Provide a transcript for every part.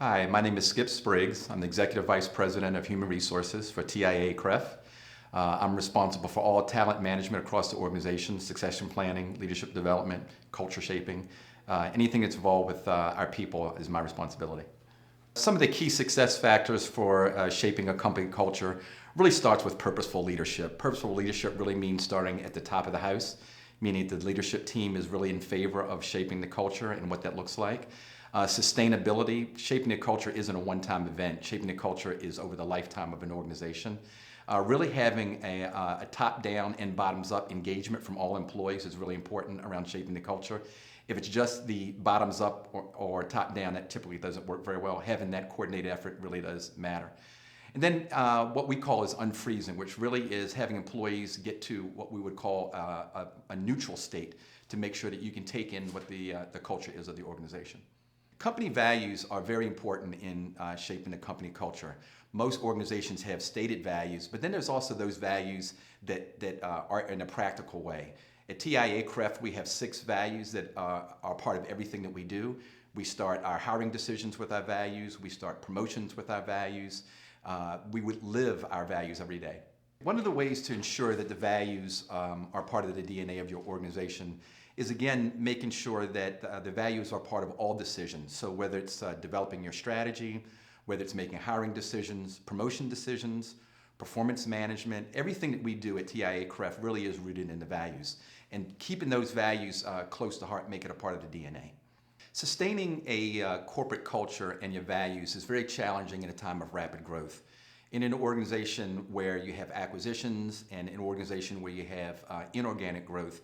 Hi, my name is Spriggs. I'm the Executive Vice President of Human Resources for TIAA-CREF. I'm responsible for all talent management across the organization, succession planning, leadership development, culture shaping. Anything that's involved with our people is my responsibility. Some of the key success factors for shaping a company culture really starts with purposeful leadership. Purposeful leadership really means starting at the top of the house, meaning the leadership team is really in favor of shaping the culture and what that looks like. Sustainability, shaping the culture isn't a one-time event. Shaping the culture is over the lifetime of an organization. Really having a top-down and bottoms-up engagement from all employees is really important around shaping the culture. If it's just the bottoms-up or top-down, that typically doesn't work very well. Having that coordinated effort really does matter. And then what we call is unfreezing, which really is having employees get to what we would call a neutral state to make sure that you can take in what the culture is of the organization. Company values are very important in shaping the company culture. Most organizations have stated values, but then there's also those values that are in a practical way. At TIAA-CREF, we have 6 values that are part of everything that we do. We start our hiring decisions with our values. We start promotions with our values. We would live our values every day. One of the ways to ensure that the values are part of the DNA of your organization is, again, making sure that the values are part of all decisions. So whether it's developing your strategy, whether it's making hiring decisions, promotion decisions, performance management, everything that we do at TIAA-CREF really is rooted in the values. And keeping those values close to heart make it a part of the DNA. Sustaining a corporate culture and your values is very challenging in a time of rapid growth. In an organization where you have acquisitions and an organization where you have inorganic growth,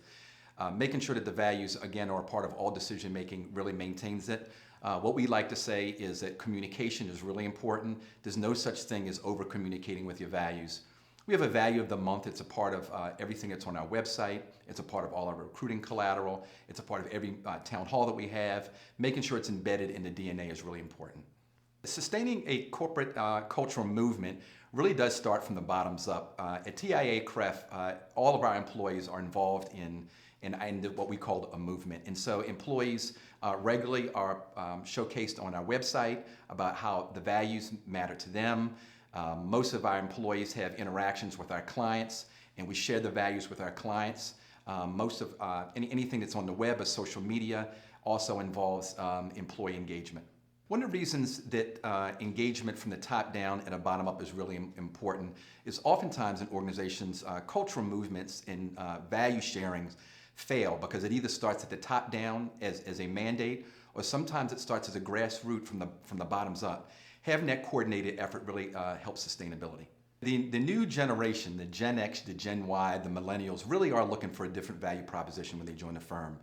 making sure that the values, again, are a part of all decision making really maintains it. What we like to say is that communication is really important. There's no such thing as over communicating with your values. We have a value of the month. It's a part of everything that's on our website. It's a part of all our recruiting collateral. It's a part of every town hall that we have. Making sure it's embedded in the DNA is really important. Sustaining a corporate cultural movement really does start from the bottoms up. At TIAA-CREF, all of our employees are involved in what we call a movement. And so employees regularly are showcased on our website about how the values matter to them. Most of our employees have interactions with our clients, and we share the values with our clients. Most of anything that's on the web or social media also involves employee engagement. One of the reasons that engagement from the top down and a bottom up is really important is oftentimes in organizations, cultural movements and value sharings fail because it either starts at the top down as a mandate, or sometimes it starts as a grassroots from the bottoms up. Having that coordinated effort really helps sustainability. The new generation, the Gen X, the Gen Y, the millennials, really are looking for a different value proposition when they join the firm.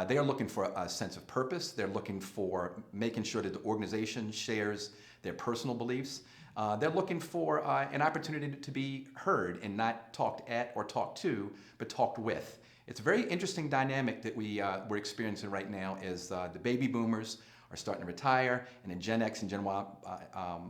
They are looking for a sense of purpose. They're looking for making sure that the organization shares their personal beliefs. They're looking for an opportunity to be heard and not talked at or talked to, but talked with. It's a very interesting dynamic that we're experiencing right now as the baby boomers are starting to retire, and then Gen X and Gen Y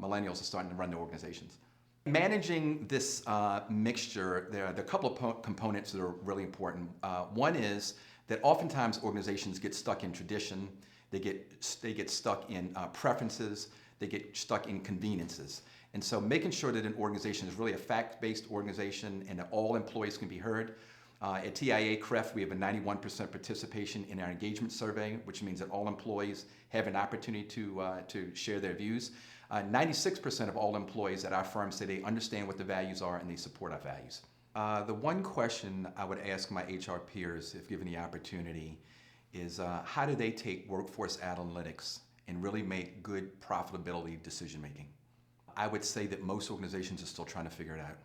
millennials are starting to run the organizations. Managing this mixture, there are a couple of components that are really important. One is that oftentimes organizations get stuck in tradition, they get stuck in preferences, they get stuck in conveniences. And so making sure that an organization is really a fact-based organization and that all employees can be heard. At TIAA-CREF, we have a 91% participation in our engagement survey, which means that all employees have an opportunity to share their views. 96% of all employees at our firm say they understand what the values are and they support our values. The one question I would ask my HR peers, if given the opportunity, is how do they take workforce analytics and really make good profitability decision making? I would say that most organizations are still trying to figure it out.